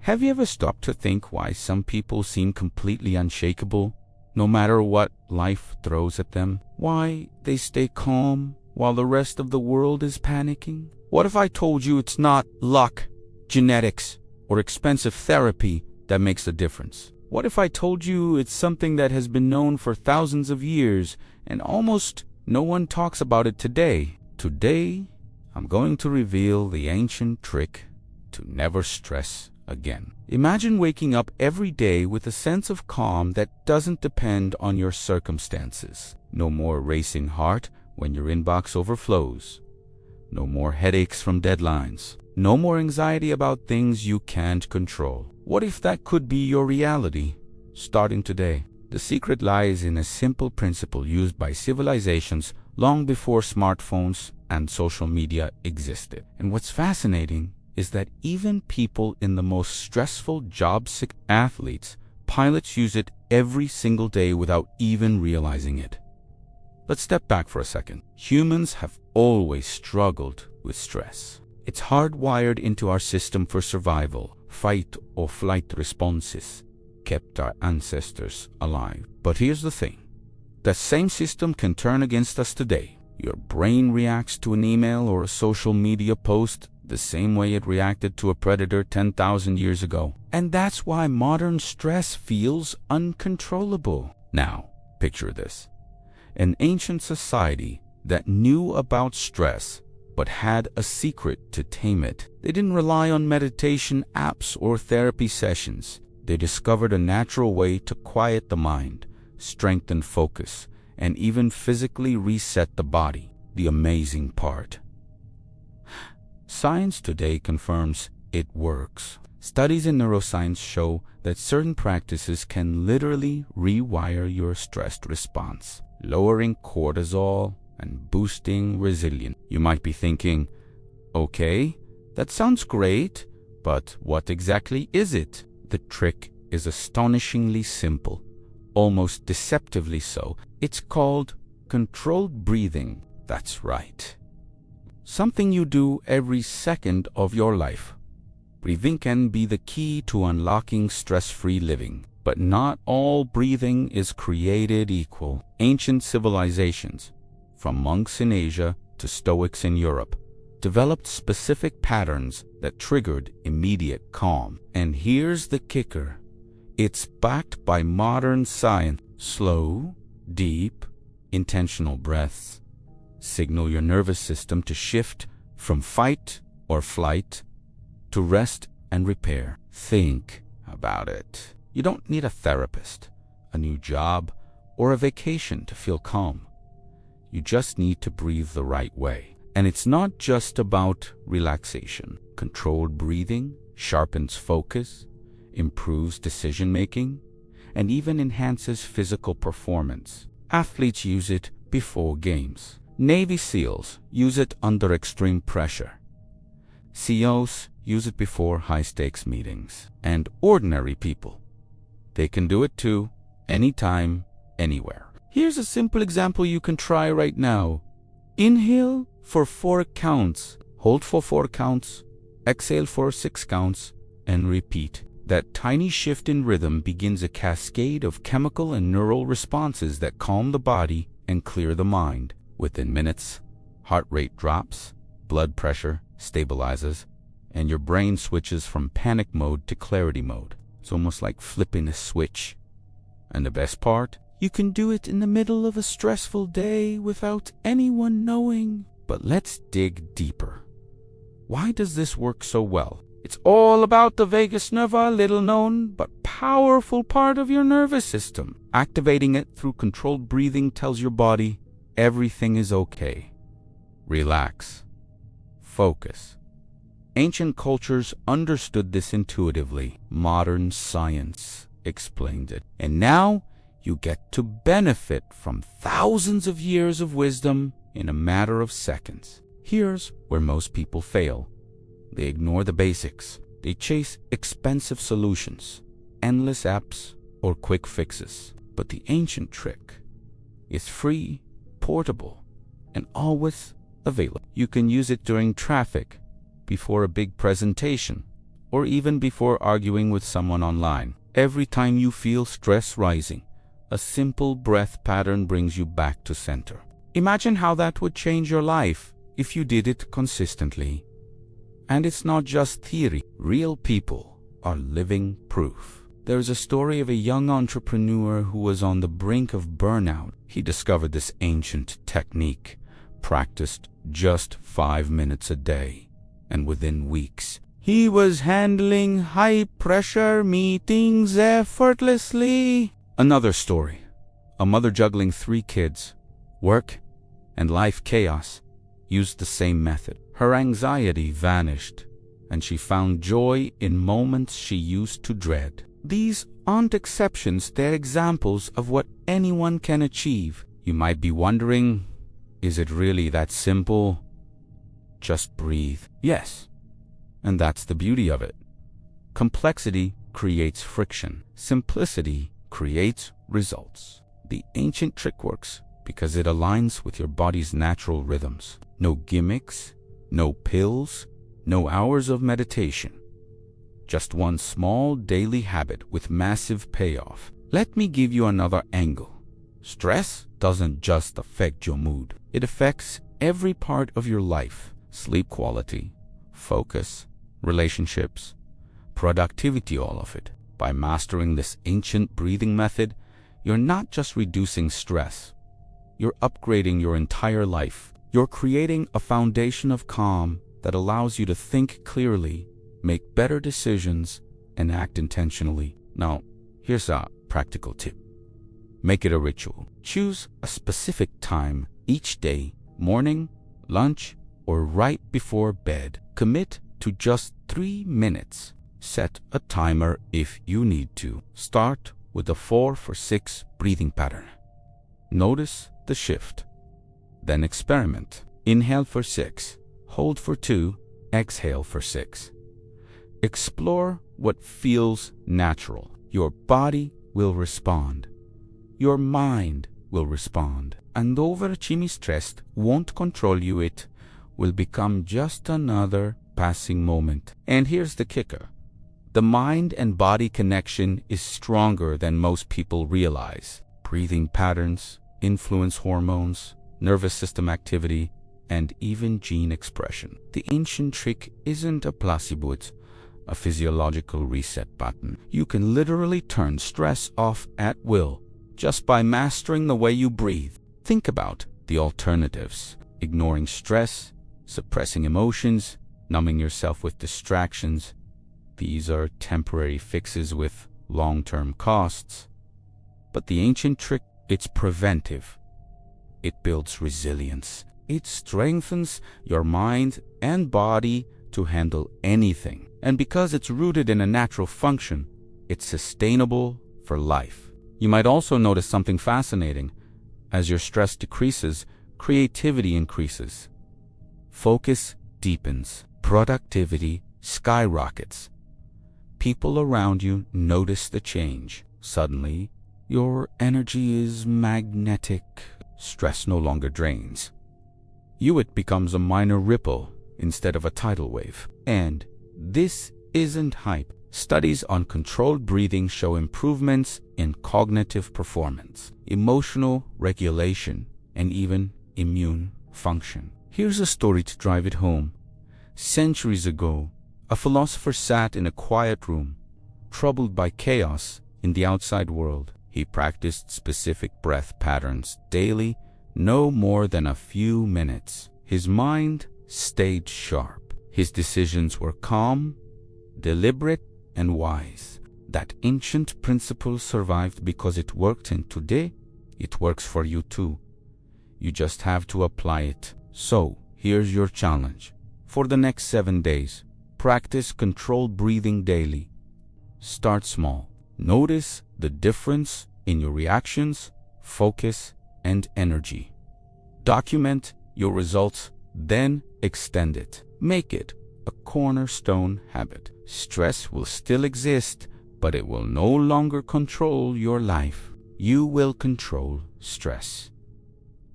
Have you ever stopped to think why some people seem completely unshakable, no matter what life throws at them? Why they stay calm while the rest of the world is panicking? What if I told you it's not luck, genetics, or expensive therapy that makes the difference? What if I told you it's something that has been known for thousands of years and almost no one talks about it today? Today, I'm going to reveal the ancient trick to never stress again. Imagine waking up every day with a sense of calm that doesn't depend on your circumstances. No more racing heart when your inbox overflows. No more headaches from deadlines. No more anxiety about things you can't control. What if that could be your reality, starting today? The secret lies in a simple principle used by civilizations long before smartphones and social media existed. And what's fascinating is that even people in the most stressful jobs, athletes, pilots, use it every single day without even realizing it. Let's step back for a second. Humans have always struggled with stress. It's hardwired into our system for survival. Fight or flight responses kept our ancestors alive. But here's the thing. That same system can turn against us today. Your brain reacts to an email or a social media post the same way it reacted to a predator 10,000 years ago. And that's why modern stress feels uncontrollable. Now, picture this. An ancient society that knew about stress but had a secret to tame it. They didn't rely on meditation apps or therapy sessions. They discovered a natural way to quiet the mind, strengthen focus, and even physically reset the body. The amazing part. Science today confirms it works. Studies in neuroscience show that certain practices can literally rewire your stress response, lowering cortisol and boosting resilience. You might be thinking, okay, that sounds great, but what exactly is it? The trick is astonishingly simple, almost deceptively so. It's called controlled breathing. That's right. Something you do every second of your life. Breathing can be the key to unlocking stress-free living. But not all breathing is created equal. Ancient civilizations, from monks in Asia to Stoics in Europe, developed specific patterns that triggered immediate calm. And here's the kicker. It's backed by modern science. Slow, deep, intentional breaths signal your nervous system to shift from fight or flight to rest and repair. Think about it. You don't need a therapist, a new job, or a vacation to feel calm. You just need to breathe the right way. And it's not just about relaxation. Controlled breathing sharpens focus, improves decision-making, and even enhances physical performance. Athletes use it before games. Navy SEALs use it under extreme pressure. CEOs use it before high-stakes meetings. And ordinary people, they can do it too, anytime, anywhere. Here's a simple example you can try right now. Inhale for 4 counts, hold for 4 counts, exhale for 6 counts, and repeat. That tiny shift in rhythm begins a cascade of chemical and neural responses that calm the body and clear the mind. Within minutes, heart rate drops, blood pressure stabilizes, and your brain switches from panic mode to clarity mode. It's almost like flipping a switch. And the best part? You can do it in the middle of a stressful day without anyone knowing. But let's dig deeper. Why does this work so well? It's all about the vagus nerve, a little known but powerful part of your nervous system. Activating it through controlled breathing tells your body everything is okay. Relax. Focus. Ancient cultures understood this intuitively. Modern science explained it. And now you get to benefit from thousands of years of wisdom in a matter of seconds. Here's where most people fail. They ignore the basics. They chase expensive solutions, endless apps, or quick fixes. But the ancient trick is free, portable, and always available. You can use it during traffic, before a big presentation, or even before arguing with someone online. Every time you feel stress rising, a simple breath pattern brings you back to center. Imagine how that would change your life if you did it consistently. And it's not just theory. Real people are living proof. There's a story of a young entrepreneur who was on the brink of burnout. He discovered this ancient technique, practiced just 5 minutes a day, and within weeks, he was handling high-pressure meetings effortlessly. Another story, a mother juggling 3 kids, work and life chaos, used the same method. Her anxiety vanished, and she found joy in moments she used to dread. These aren't exceptions, they're examples of what anyone can achieve. You might be wondering, is it really that simple? Just breathe. Yes, and that's the beauty of it. Complexity creates friction. Simplicity creates results. The ancient trick works because it aligns with your body's natural rhythms. No gimmicks, no pills, no hours of meditation. Just one small daily habit with massive payoff. Let me give you another angle. Stress doesn't just affect your mood. It affects every part of your life. Sleep quality, focus, relationships, productivity, all of it. By mastering this ancient breathing method, you're not just reducing stress. You're upgrading your entire life. You're creating a foundation of calm that allows you to think clearly, make better decisions, and act intentionally. Now, here's a practical tip. Make it a ritual. Choose a specific time each day, morning, lunch, or right before bed. Commit to just 3 minutes. Set a timer if you need to. Start with a 4-for-6 breathing pattern. Notice the shift. Then experiment. Inhale for 6, hold for 2, exhale for 6. Explore what feels natural. Your body will respond. Your mind will respond. And overachieving stress won't control you. It will become just another passing moment. And here's the kicker. The mind and body connection is stronger than most people realize. Breathing patterns influence hormones, nervous system activity, and even gene expression. The ancient trick isn't a placebo, it's a physiological reset button. You can literally turn stress off at will just by mastering the way you breathe. Think about the alternatives. Ignoring stress, suppressing emotions, numbing yourself with distractions. These are temporary fixes with long-term costs. But the ancient trick, it's preventive. It builds resilience. It strengthens your mind and body to handle anything. And because it's rooted in a natural function, it's sustainable for life. You might also notice something fascinating. As your stress decreases, creativity increases. Focus deepens. Productivity skyrockets. People around you notice the change. Suddenly, your energy is magnetic. Stress no longer drains you. It becomes a minor ripple instead of a tidal wave. And this isn't hype. Studies on controlled breathing show improvements in cognitive performance, emotional regulation, and even immune function. Here's a story to drive it home. Centuries ago, a philosopher sat in a quiet room, troubled by chaos in the outside world. He practiced specific breath patterns daily, no more than a few minutes. His mind stayed sharp. His decisions were calm, deliberate, and wise. That ancient principle survived because it worked, and today it works for you too. You just have to apply it. So, here's your challenge. For the next 7 days, practice controlled breathing daily. Start small. Notice the difference in your reactions, focus, and energy. Document your results, then extend it. Make it a cornerstone habit. Stress will still exist, but it will no longer control your life. You will control stress.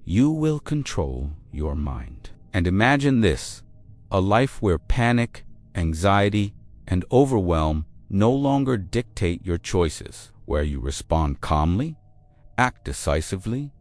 You will control your mind. And imagine this, a life where panic, anxiety, and overwhelm no longer dictate your choices, where you respond calmly, act decisively,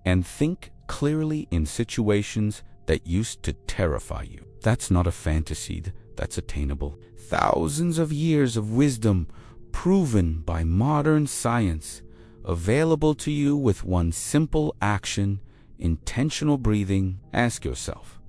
and think clearly in situations that used to terrify you. That's not a fantasy, that's attainable. Thousands of years of wisdom proven by modern science, available to you with one simple action: intentional breathing. Ask yourself,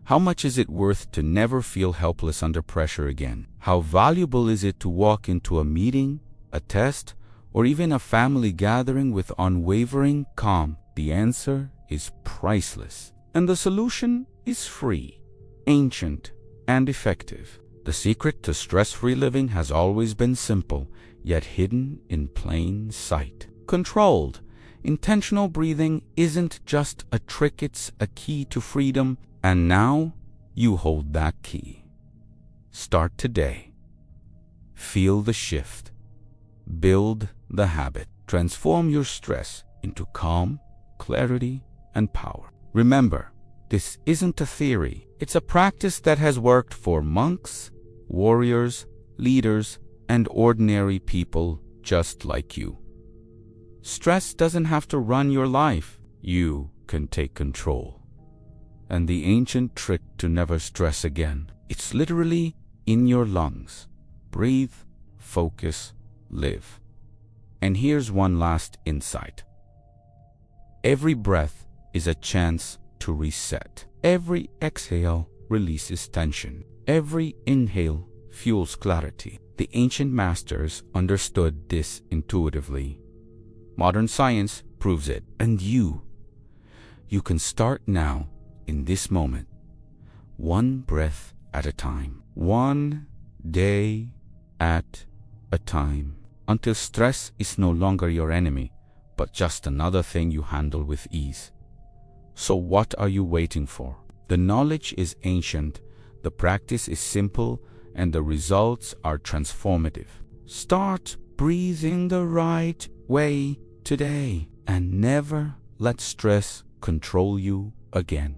how much is it worth to never feel helpless under pressure again? How valuable is it to walk into a meeting, a test, or even a family gathering with unwavering calm? The answer is priceless. And the solution is free, ancient, and effective. The secret to stress-free living has always been simple, yet hidden in plain sight. Controlled, intentional breathing isn't just a trick, it's a key to freedom. And now you hold that key. Start today. Feel the shift. Build the habit. Transform your stress into calm, clarity, and power. Remember, this isn't a theory. It's a practice that has worked for monks, warriors, leaders, and ordinary people just like you. Stress doesn't have to run your life. You can take control. And the ancient trick to never stress again, it's literally in your lungs. Breathe, focus, live. And here's one last insight. Every breath is a chance to reset. Every exhale releases tension. Every inhale fuels clarity. The ancient masters understood this intuitively. Modern science proves it. And you can start now, in this moment, one breath at a time, one day at a time, until stress is no longer your enemy, but just another thing you handle with ease. So what are you waiting for? The knowledge is ancient, the practice is simple, and the results are transformative. Start breathing the right way today, and never let stress control you again.